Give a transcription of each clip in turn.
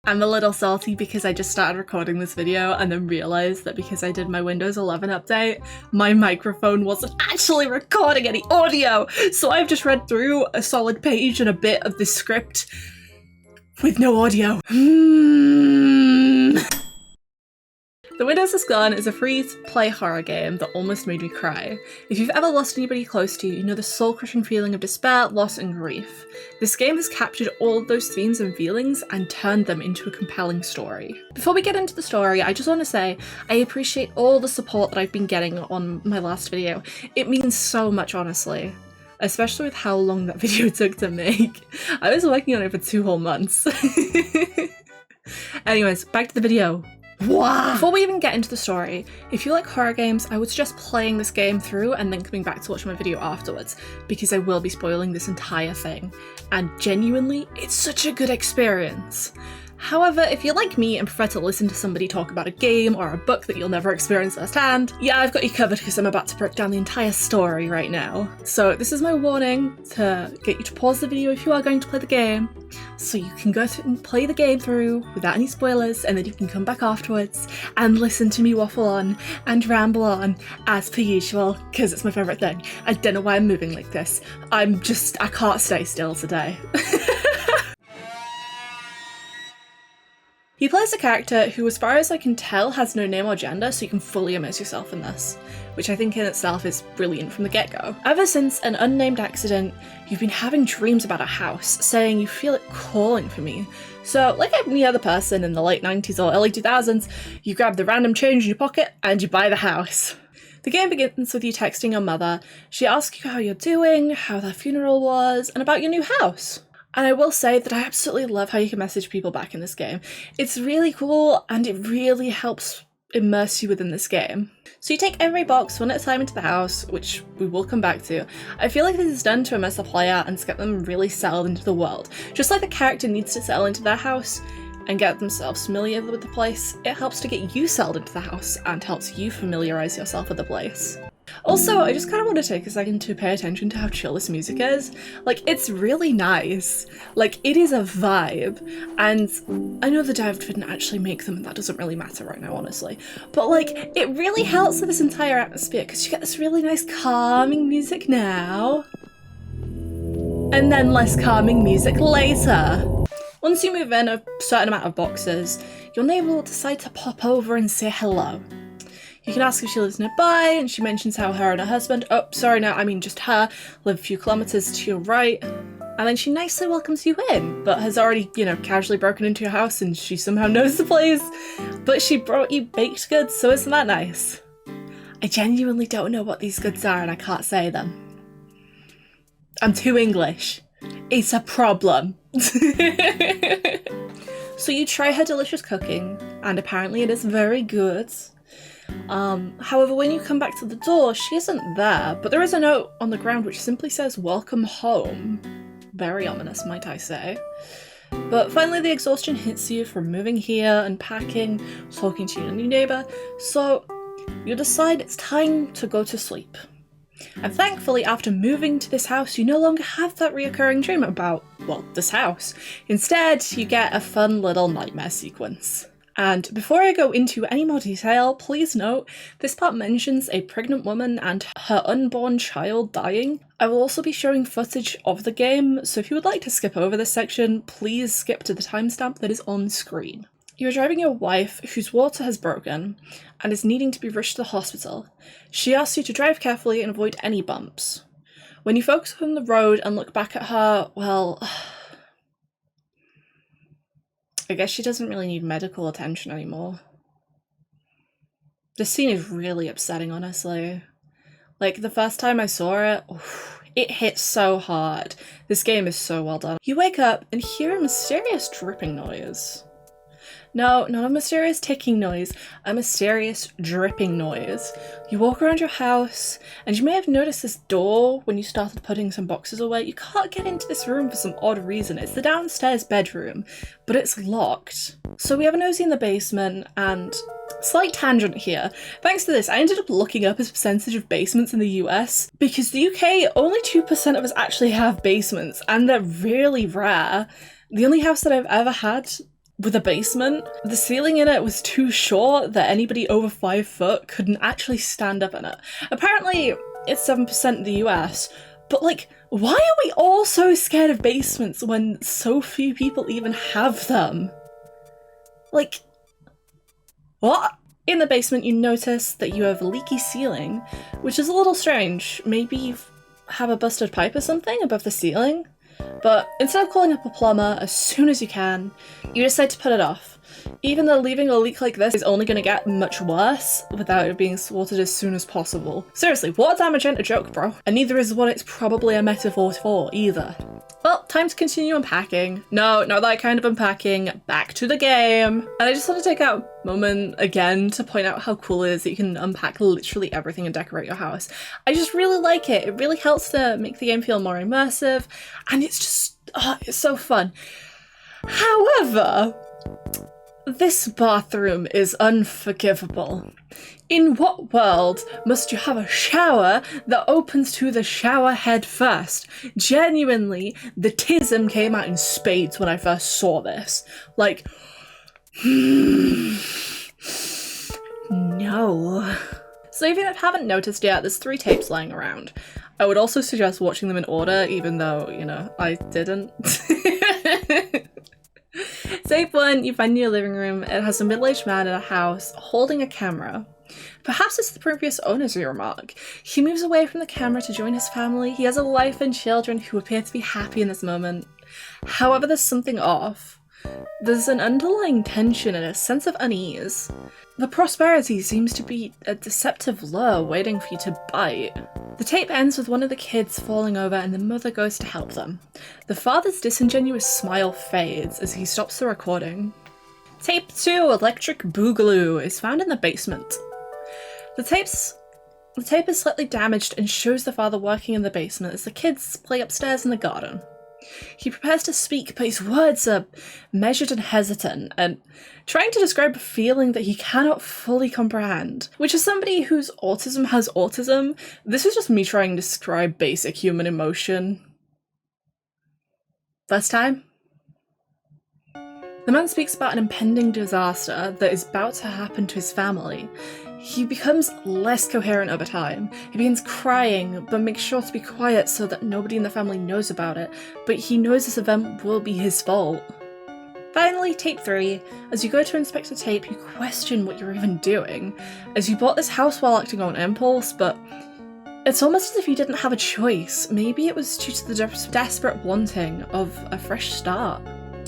I'm a little salty because I just started recording this video and then realised that because I did my Windows 11 update, my microphone wasn't actually recording any audio. So I've just read through a solid page and a bit of the script with no audio. The Windows is Gone is a free-to-play horror game that almost made me cry. If you've ever lost anybody close to you, you know the soul-crushing feeling of despair, loss, and grief. This game has captured all of those themes and feelings and turned them into a compelling story. Before we get into the story, I just want to say I appreciate all the support that I've been getting on my last video. It means so much, honestly. Especially with how long that video took to make. I was working on it for 2 whole months. Anyways, back to the video. Wow. Before we even get into the story, if you like horror games, I would suggest playing this game through and then coming back to watch my video afterwards, because I will be spoiling this entire thing, and genuinely, it's such a good experience. However, if you're like me and prefer to listen to somebody talk about a game or a book that you'll never experience firsthand, yeah, I've got you covered because I'm about to break down the entire story right now. So this is my warning to get you to pause the video if you are going to play the game, so you can go through and play the game through without any spoilers, and then you can come back afterwards and listen to me waffle on and ramble on as per usual, because it's my favourite thing. I don't know why I'm moving like this. I can't stay still today. You play as a character who, as far as I can tell, has no name or gender, so you can fully immerse yourself in this, which I think in itself is brilliant from the get-go. Ever since an unnamed accident, you've been having dreams about a house, saying you feel it calling for me. So, like any other person in the late 90s or early 2000s, you grab the random change in your pocket and you buy the house. The game begins with you texting your mother. She asks you how you're doing, how their funeral was, and about your new house. And I will say that I absolutely love how you can message people back in this game. It's really cool and it really helps immerse you within this game. So you take every box one at a time into the house, which we will come back to. I feel like this is done to immerse the player and to get them really settled into the world. Just like the character needs to settle into their house and get themselves familiar with the place, it helps to get you settled into the house and helps you familiarise yourself with the place. Also, I just kind of want to take a second to pay attention to how chill this music is. Like, it's really nice. Like, it is a vibe. And I know the dev didn't actually make them, and that doesn't really matter right now, honestly. But, like, it really helps with this entire atmosphere, because you get this really nice calming music now. And then less calming music later. Once you move in a certain amount of boxes, your neighbour will decide to pop over and say hello. You can ask if she lives nearby, and she mentions how her and her husband, oh, sorry, no, I mean just her, live a few kilometres to your right. And then she nicely welcomes you in, but has already, casually broken into your house and she somehow knows the place. But she brought you baked goods, so isn't that nice? I genuinely don't know what these goods are and I can't say them. I'm too English. It's a problem. So you try her delicious cooking, and apparently it is very good. However, when you come back to the door, she isn't there, but there is a note on the ground which simply says, "Welcome home." Very ominous, might I say. But finally the exhaustion hits you from moving here, unpacking, talking to your new neighbour, so you decide it's time to go to sleep. And thankfully, after moving to this house, you no longer have that reoccurring dream about, well, this house. Instead, you get a fun little nightmare sequence. And before I go into any more detail, please note, this part mentions a pregnant woman and her unborn child dying. I will also be showing footage of the game, so if you would like to skip over this section, please skip to the timestamp that is on screen. You are driving your wife, whose water has broken, and is needing to be rushed to the hospital. She asks you to drive carefully and avoid any bumps. When you focus on the road and look back at her, well, I guess she doesn't really need medical attention anymore. This scene is really upsetting, honestly. Like, the first time I saw it, it hit so hard. This game is so well done. You wake up and hear a mysterious dripping noise. No, not a mysterious ticking noise, a mysterious dripping noise. You walk around your house, and you may have noticed this door when you started putting some boxes away. You can't get into this room for some odd reason. It's the downstairs bedroom, but it's locked. So we have a nosy in the basement, and slight tangent here. Thanks to this, I ended up looking up his percentage of basements in the US, because the UK, only 2% of us actually have basements, and they're really rare. The only house that I've ever had with a basement. The ceiling in it was too short that anybody over 5 foot couldn't actually stand up in it. Apparently, it's 7% in the US, but like, why are we all so scared of basements when so few people even have them? Like, what? In the basement, you notice that you have a leaky ceiling, which is a little strange. Maybe you have a busted pipe or something above the ceiling? But instead of calling up a plumber as soon as you can, you decide to put it off. Even though leaving a leak like this is only going to get much worse without it being sorted as soon as possible. Seriously, what a damn Magenta joke, bro. And neither is what it's probably a metaphor for, either. Well, time to continue unpacking. No, not that kind of unpacking. Back to the game. And I just want to take a moment again to point out how cool it is that you can unpack literally everything and decorate your house. I just really like it. It really helps to make the game feel more immersive, and it's just, it's so fun. However, this bathroom is unforgivable. In what world must you have a shower that opens to the shower head first? Genuinely, the tism came out in spades when I first saw this. Like, no. So even if you haven't noticed yet, there's 3 tapes lying around. I would also suggest watching them in order, even though, you know, I didn't. Tape 1, you find in your living room. It has a middle-aged man in a house holding a camera. Perhaps it's the previous owner's remark. He moves away from the camera to join his family. He has a wife and children who appear to be happy in this moment. However, there's something off. There's an underlying tension and a sense of unease. The prosperity seems to be a deceptive lure waiting for you to bite. The tape ends with one of the kids falling over and the mother goes to help them. The father's disingenuous smile fades as he stops the recording. Tape 2, Electric Boogaloo, is found in the basement. The tape is slightly damaged and shows the father working in the basement as the kids play upstairs in the garden. He prepares to speak, but his words are measured and hesitant, and trying to describe a feeling that he cannot fully comprehend. Which, as somebody whose autism has autism, this is just me trying to describe basic human emotion. First time? The man speaks about an impending disaster that is about to happen to his family. He becomes less coherent over time. He begins crying, but makes sure to be quiet so that nobody in the family knows about it, but he knows this event will be his fault. Finally, tape 3. As you go to inspect the tape, you question what you're even doing, as you bought this house while acting on impulse, but it's almost as if you didn't have a choice. Maybe it was due to the desperate wanting of a fresh start.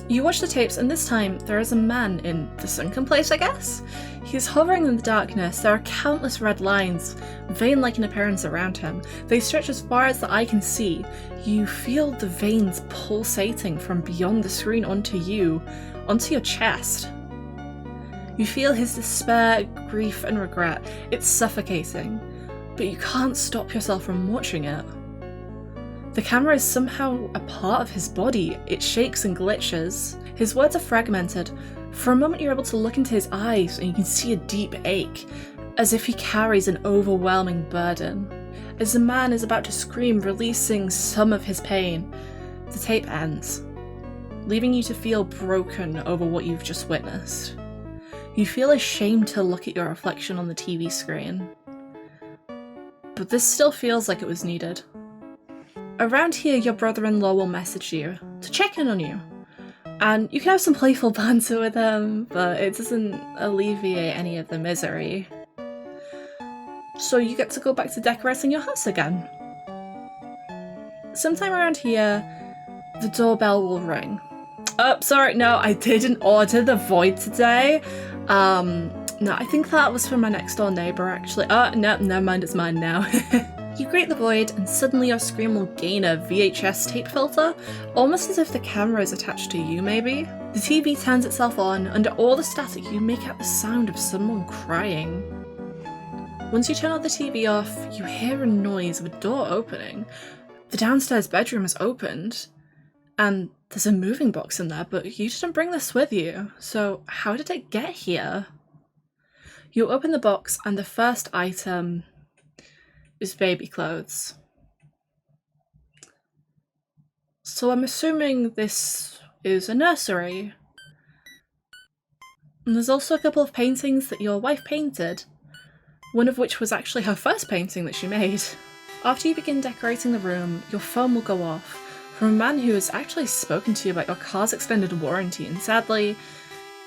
You watch the tapes, and this time there is a man in the sunken place, I guess? He's hovering in the darkness. There are countless red lines, vein-like in appearance around him. They stretch as far as the eye can see. You feel the veins pulsating from beyond the screen onto you, onto your chest. You feel his despair, grief, and regret. It's suffocating, but you can't stop yourself from watching it. The camera is somehow a part of his body. It shakes and glitches. His words are fragmented. For a moment you're able to look into his eyes and you can see a deep ache, as if he carries an overwhelming burden. As the man is about to scream, releasing some of his pain, the tape ends, leaving you to feel broken over what you've just witnessed. You feel ashamed to look at your reflection on the TV screen, but this still feels like it was needed. Around here, your brother-in-law will message you to check in on you, and you can have some playful banter with him, but it doesn't alleviate any of the misery. So you get to go back to decorating your house again. Sometime around here, the doorbell will ring. Oh, sorry, no, I didn't order the void today. No, I think that was from my next door neighbour, actually. Oh, no, never mind, it's mine now. You grate the void, and suddenly your screen will gain a VHS tape filter, almost as if the camera is attached to you, maybe. The TV turns itself on. Under all the static, you make out the sound of someone crying. Once you turn all the TV off, you hear a noise of a door opening. The downstairs bedroom is opened, and there's a moving box in there, but you didn't bring this with you, so how did it get here? You open the box, and the first item is baby clothes. So I'm assuming this is a nursery. And there's also a couple of paintings that your wife painted, one of which was actually her first painting that she made. After you begin decorating the room, your phone will go off from a man who has actually spoken to you about your car's extended warranty, and sadly,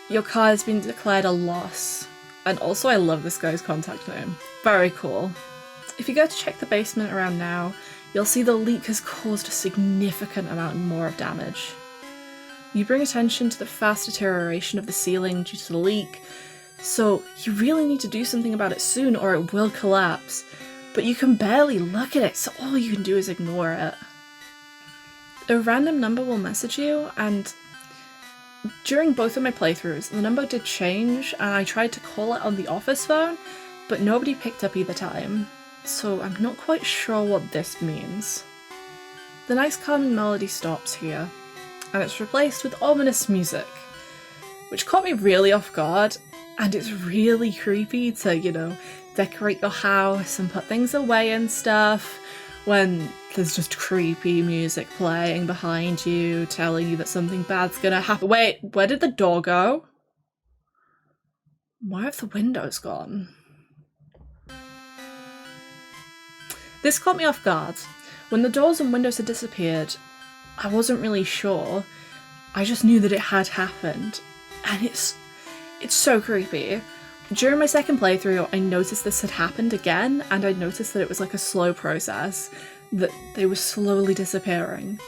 your car has been declared a loss. And also I love this guy's contact name. Very cool. If you go to check the basement around now, you'll see the leak has caused a significant amount more of damage. You bring attention to the fast deterioration of the ceiling due to the leak, so you really need to do something about it soon or it will collapse. But you can barely look at it, so all you can do is ignore it. A random number will message you, and during both of my playthroughs, the number did change, and I tried to call it on the office phone, but nobody picked up either time, so I'm not quite sure what this means. The nice calming melody stops here, and it's replaced with ominous music, which caught me really off guard, and it's really creepy to, decorate your house and put things away and stuff when there's just creepy music playing behind you, telling you that something bad's gonna happen. Wait, where did the door go? Why have the windows gone? This caught me off guard. When the doors and windows had disappeared, I wasn't really sure. I just knew that it had happened. And it's so creepy. During my second playthrough, I noticed this had happened again, and I noticed that it was like a slow process, that they were slowly disappearing.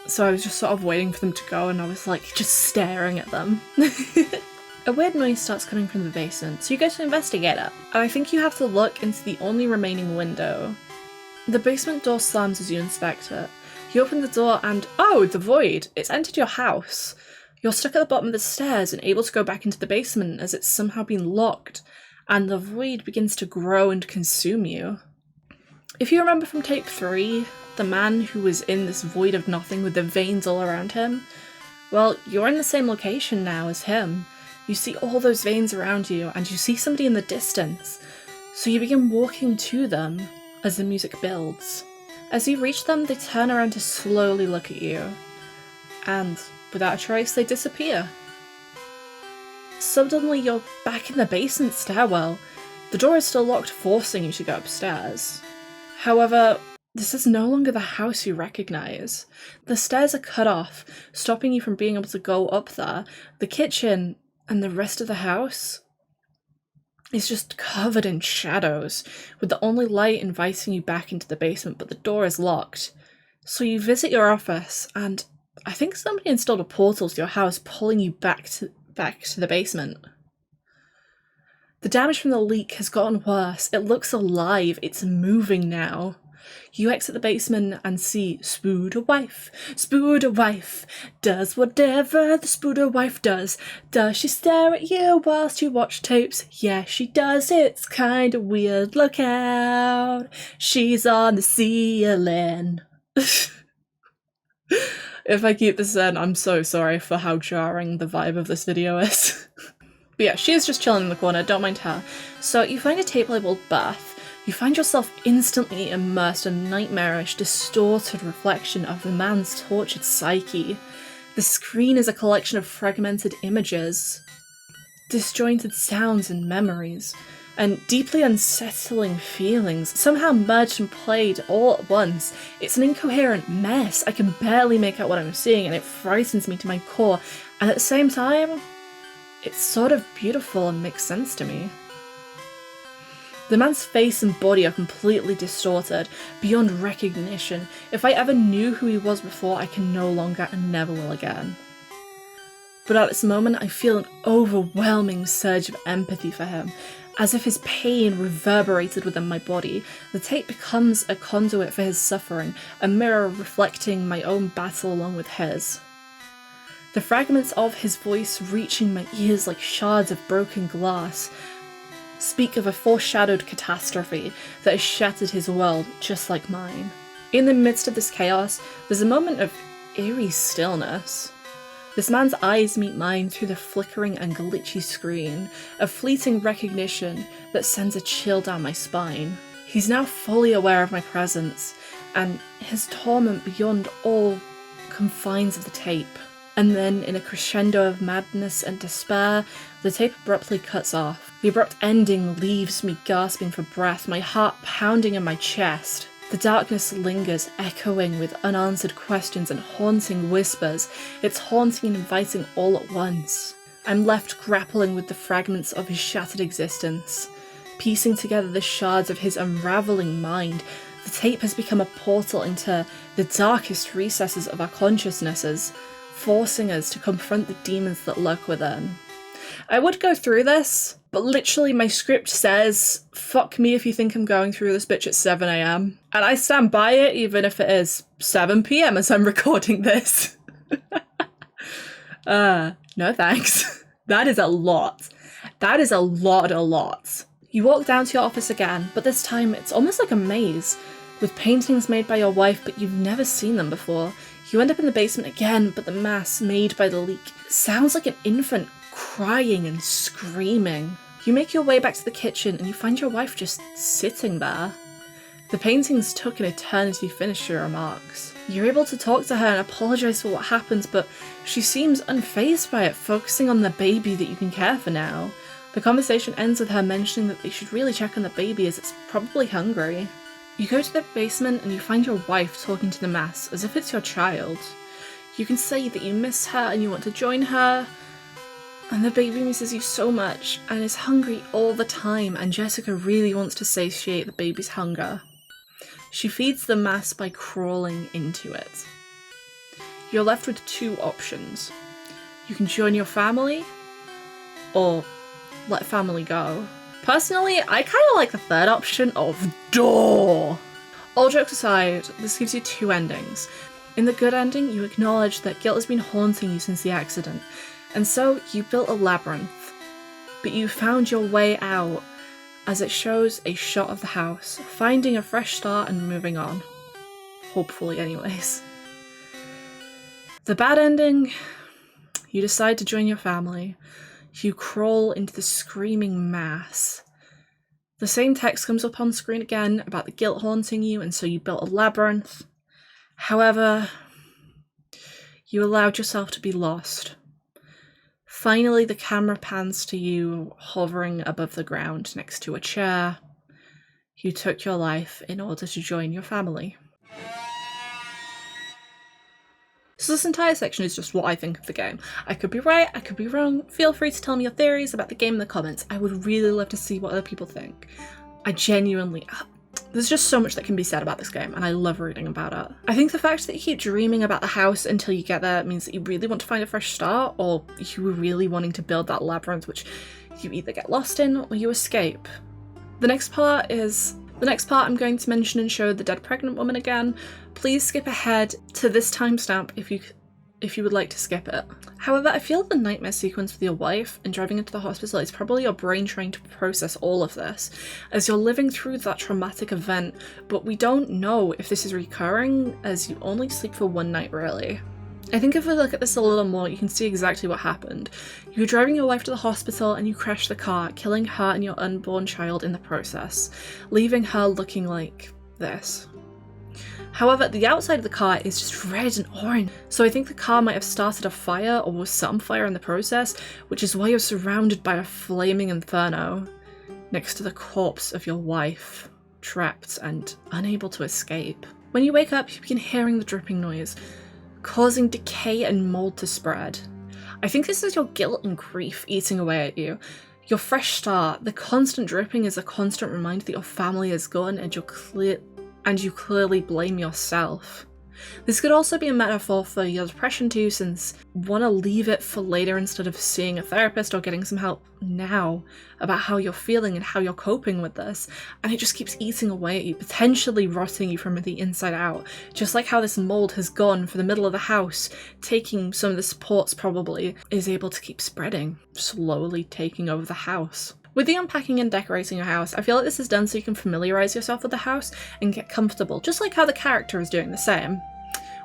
So I was just sort of waiting for them to go, and I was like just staring at them. A weird noise starts coming from the basement, so you go to investigate it. And I think you have to look into the only remaining window. The basement door slams as you inspect it. You open the door and, oh, the void! It's entered your house. You're stuck at the bottom of the stairs and able to go back into the basement as it's somehow been locked, and the void begins to grow and consume you. If you remember from tape 3, the man who was in this void of nothing with the veins all around him, well, you're in the same location now as him. You see all those veins around you, and you see somebody in the distance, so you begin walking to them as the music builds. As you reach them, they turn around to slowly look at you, and without a trace, they disappear. Suddenly, you're back in the basement stairwell. The door is still locked, forcing you to go upstairs. However, this is no longer the house you recognise. The stairs are cut off, stopping you from being able to go up there. The kitchen and the rest of the house is just covered in shadows, with the only light inviting you back into the basement, but the door is locked. So you visit your office, and I think somebody installed a portal to your house, pulling you back to the basement. The damage from the leak has gotten worse. It looks alive. It's moving now. You exit the basement and see Spooder wife, does whatever the Spooder wife does. Does she stare at you whilst you watch tapes? Yeah, she does. It's kinda weird. Look out. She's on the ceiling. If I keep this in, I'm so sorry for how jarring the vibe of this video is. But yeah, she is just chilling in the corner, don't mind her. So you find a tape labelled Birth. You find yourself instantly immersed in a nightmarish, distorted reflection of the man's tortured psyche. The screen is a collection of fragmented images, disjointed sounds and memories, and deeply unsettling feelings, somehow merged and played all at once. It's an incoherent mess. I can barely make out what I'm seeing, and it frightens me to my core, and at the same time, it's sort of beautiful and makes sense to me. The man's face and body are completely distorted, beyond recognition. If I ever knew who he was before, I can no longer and never will again. But at this moment, I feel an overwhelming surge of empathy for him, as if his pain reverberated within my body. The tape becomes a conduit for his suffering, a mirror reflecting my own battle along with his. The fragments of his voice reaching my ears like shards of broken glass speak of a foreshadowed catastrophe that has shattered his world just like mine. In the midst of this chaos, there's a moment of eerie stillness. This man's eyes meet mine through the flickering and glitchy screen, a fleeting recognition that sends a chill down my spine. He's now fully aware of my presence, and his torment beyond all confines of the tape. And then, in a crescendo of madness and despair, the tape abruptly cuts off. The abrupt ending leaves me gasping for breath, my heart pounding in my chest. The darkness lingers, echoing with unanswered questions and haunting whispers. It's haunting and inviting all at once. I'm left grappling with the fragments of his shattered existence, piecing together the shards of his unravelling mind. The tape has become a portal into the darkest recesses of our consciousnesses, forcing us to confront the demons that lurk within. I would go through this, but literally my script says, fuck me if you think I'm going through this bitch at 7 AM. And I stand by it even if it is 7 PM as I'm recording this. No thanks. That is a lot. That is a lot. You walk down to your office again, but this time it's almost like a maze, with paintings made by your wife but you've never seen them before. You end up in the basement again, but the mess made by the leak sounds like an infant crying and screaming. You make your way back to the kitchen and you find your wife just sitting there. The paintings took an eternity to finish, she remarks. You're able to talk to her and apologise for what happened, but she seems unfazed by it, focusing on the baby that you can care for now. The conversation ends with her mentioning that they should really check on the baby as it's probably hungry. You go to the basement and you find your wife talking to the mess as if it's your child. You can say that you miss her and you want to join her, and the baby misses you so much and is hungry all the time, and Jessica really wants to satiate the baby's hunger. She feeds the mass by crawling into it. You're left with two options. You can join your family, or let family go. Personally, I kind of like the third option of door. All jokes aside, this gives you two endings. In the good ending, you acknowledge that guilt has been haunting you since the accident, and so you built a labyrinth. But you found your way out, as it shows a shot of the house, finding a fresh start and moving on. Hopefully, anyways. The bad ending, you decide to join your family. You crawl into the screaming mass. The same text comes up on screen again about the guilt haunting you, and so you built a labyrinth. However, you allowed yourself to be lost. Finally, the camera pans to you hovering above the ground next to a chair. You took your life in order to join your family. So this entire section is just what I think of the game. I could be right, I could be wrong. Feel free to tell me your theories about the game in the comments. I would really love to see what other people think. There's just so much that can be said about this game, and I love reading about it. I think the fact that you keep dreaming about the house until you get there means that you really want to find a fresh start, or you were really wanting to build that labyrinth which you either get lost in or you escape. The next part I'm going to mention and show the dead pregnant woman again. Please skip ahead to this timestamp if you would like to skip it. However, I feel the nightmare sequence with your wife and driving into the hospital is probably your brain trying to process all of this, as you're living through that traumatic event, but we don't know if this is recurring, as you only sleep for one night really. I think if we look at this a little more, you can see exactly what happened. You were driving your wife to the hospital and you crashed the car, killing her and your unborn child in the process, leaving her looking like this. However, the outside of the car is just red and orange, so I think the car might have started a fire or was set on fire in the process, which is why you're surrounded by a flaming inferno next to the corpse of your wife, trapped and unable to escape. When you wake up, you begin hearing the dripping noise, causing decay and mold to spread. I think this is your guilt and grief eating away at you. Your fresh start, the constant dripping is a constant reminder that your family is gone and you clearly blame yourself. This could also be a metaphor for your depression too, since you want to leave it for later instead of seeing a therapist or getting some help now about how you're feeling and how you're coping with this, and it just keeps eating away at you, potentially rotting you from the inside out, just like how this mold has gone for the middle of the house, taking some of the supports probably, is able to keep spreading, slowly taking over the house. With the unpacking and decorating your house, I feel like this is done so you can familiarise yourself with the house and get comfortable, just like how the character is doing the same,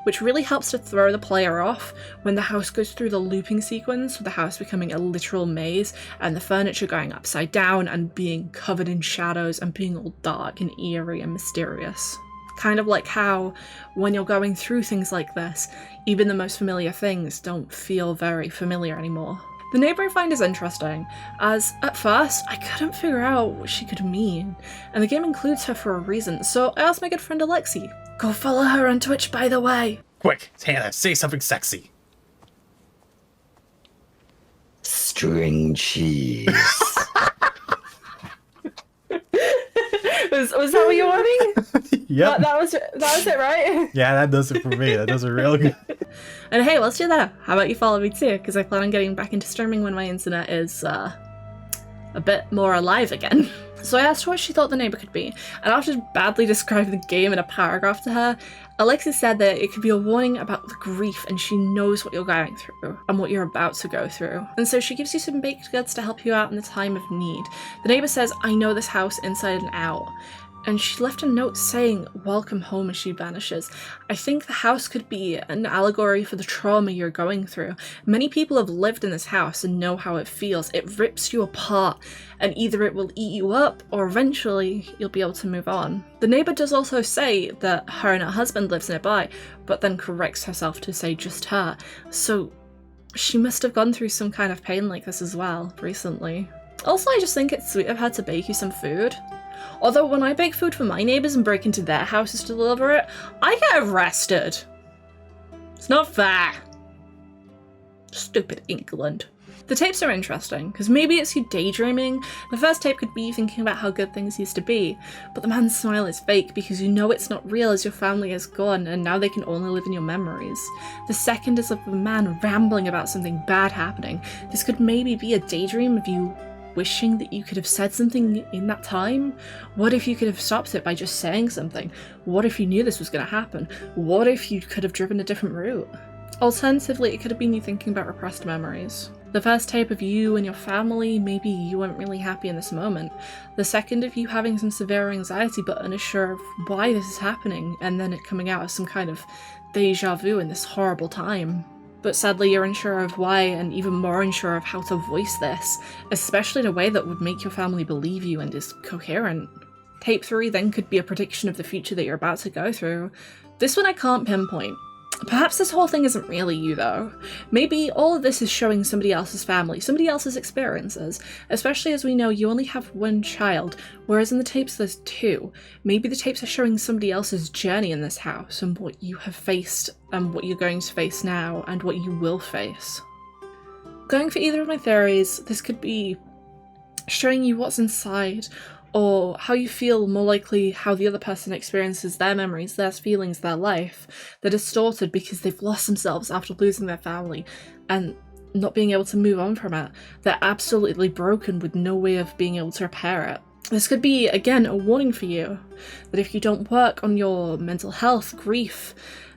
which really helps to throw the player off when the house goes through the looping sequence, with the house becoming a literal maze and the furniture going upside down and being covered in shadows and being all dark and eerie and mysterious. Kind of like how when you're going through things like this, even the most familiar things don't feel very familiar anymore. The neighbour I find is interesting, as at first I couldn't figure out what she could mean, and the game includes her for a reason, so I asked my good friend Alexi. Go follow her on Twitch, by the way. Quick, Hannah, say something sexy. String cheese. Was that what you're wanting? Yeah. That was it, right? Yeah, that does it for me. That does it real good. And hey, let's do that. How about you follow me too? Because I plan on getting back into streaming when my internet is a bit more alive again. So I asked her what she thought the neighbour could be, and after badly describing the game in a paragraph to her, Alexis said that it could be a warning about the grief and she knows what you're going through and what you're about to go through. And so she gives you some baked goods to help you out in the time of need. The neighbour says, I know this house inside and out. And she left a note saying, welcome home as she vanishes. I think the house could be an allegory for the trauma you're going through. Many people have lived in this house and know how it feels. It rips you apart, and either it will eat you up or eventually you'll be able to move on. The neighbour does also say that her and her husband lives nearby, but then corrects herself to say just her. So she must have gone through some kind of pain like this as well recently. Also, I just think it's sweet of her to bake you some food. Although when I bake food for my neighbours and break into their houses to deliver it, I get arrested. It's not fair. Stupid England. The tapes are interesting, because maybe it's you daydreaming. The first tape could be you thinking about how good things used to be, but the man's smile is fake because you know it's not real as your family is gone and now they can only live in your memories. The second is of the man rambling about something bad happening. This could maybe be a daydream of you wishing that you could have said something in that time? What if you could have stopped it by just saying something? What if you knew this was going to happen? What if you could have driven a different route? Alternatively, it could have been you thinking about repressed memories. The first tape of you and your family, maybe you weren't really happy in this moment. The second of you having some severe anxiety but unsure of why this is happening, and then it coming out as some kind of deja vu in this horrible time. But sadly you're unsure of why, and even more unsure of how to voice this, especially in a way that would make your family believe you and is coherent. Tape 3 then could be a prediction of the future that you're about to go through. This one I can't pinpoint. Perhaps this whole thing isn't really you though. Maybe all of this is showing somebody else's family, somebody else's experiences, especially as we know you only have one child, whereas in the tapes there's two. Maybe the tapes are showing somebody else's journey in this house and what you have faced and what you're going to face now and what you will face. Going for either of my theories, this could be showing you what's inside, or how you feel, more likely how the other person experiences their memories, their feelings, their life. They're distorted because they've lost themselves after losing their family and not being able to move on from it. They're absolutely broken with no way of being able to repair it. This could be, again, a warning for you that if you don't work on your mental health, grief,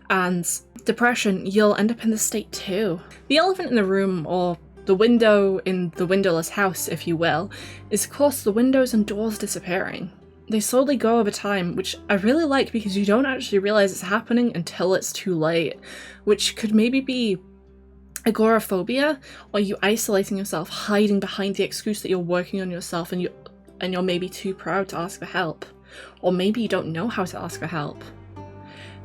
and depression, you'll end up in this state too. The elephant in the room, or the window in the windowless house, if you will, is of course the windows and doors disappearing. They slowly go over time, which I really like because you don't actually realise it's happening until it's too late, which could maybe be agoraphobia, or you isolating yourself, hiding behind the excuse that you're working on yourself and you're maybe too proud to ask for help. Or maybe you don't know how to ask for help.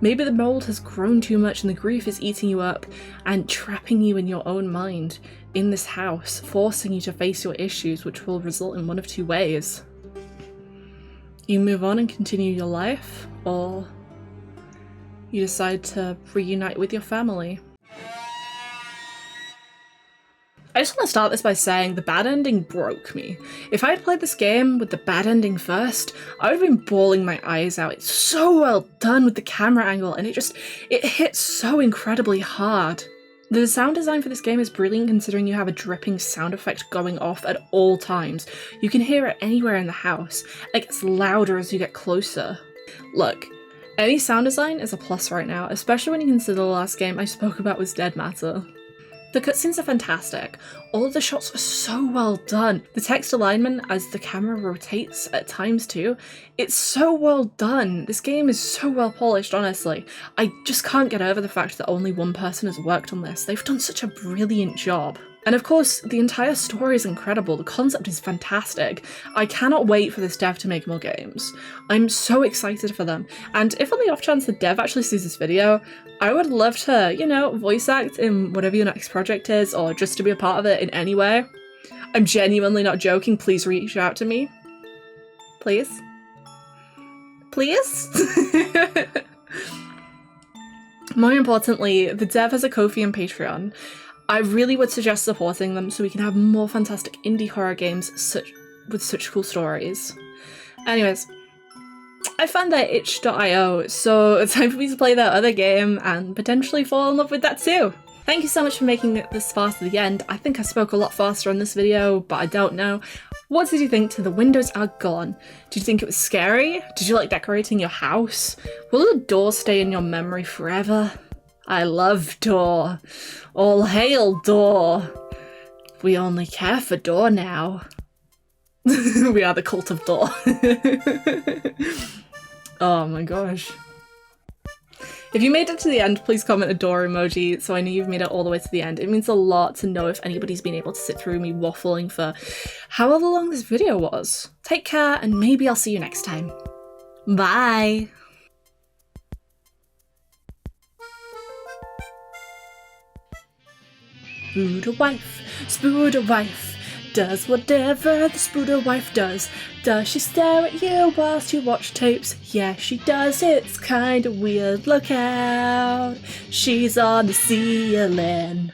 Maybe the mold has grown too much and the grief is eating you up and trapping you in your own mind in this house, forcing you to face your issues, which will result in one of two ways. You move on and continue your life, or you decide to reunite with your family. I just want to start this by saying the bad ending broke me. If I had played this game with the bad ending first, I would have been bawling my eyes out. It's so well done with the camera angle and it hits so incredibly hard. The sound design for this game is brilliant considering you have a dripping sound effect going off at all times. You can hear it anywhere in the house. It gets louder as you get closer. Look, any sound design is a plus right now, especially when you consider the last game I spoke about was Dead Matter. The cutscenes are fantastic. All of the shots are so well done. The text alignment as the camera rotates at times too, it's so well done. This game is so well polished, honestly. I just can't get over the fact that only one person has worked on this. They've done such a brilliant job. And of course, the entire story is incredible, the concept is fantastic. I cannot wait for this dev to make more games. I'm so excited for them. And if on the off chance the dev actually sees this video, I would love to, you know, voice act in whatever your next project is, or just to be a part of it in any way. I'm genuinely not joking, please reach out to me. Please? Please? More importantly, the dev has a Ko-fi and Patreon. I really would suggest supporting them so we can have more fantastic indie horror games with such cool stories. Anyways, I found their itch.io, so it's time for me to play their other game and potentially fall in love with that too. Thank you so much for making it this far to the end. I think I spoke a lot faster on this video, but I don't know. What did you think to The Windows Are Gone? Did you think it was scary? Did you like decorating your house? Will the door stay in your memory forever? I love door. All hail door. We only care for door now. We are the cult of door. Oh my gosh. If you made it to the end, please comment a door emoji so I know you've made it all the way to the end. It means a lot to know if anybody's been able to sit through me waffling for however long this video was. Take care, and maybe I'll see you next time. Bye! Spooder wife, does whatever the spooder wife does. Does she stare at you whilst you watch tapes? Yeah, she does, it's kinda weird, look out. She's on the ceiling.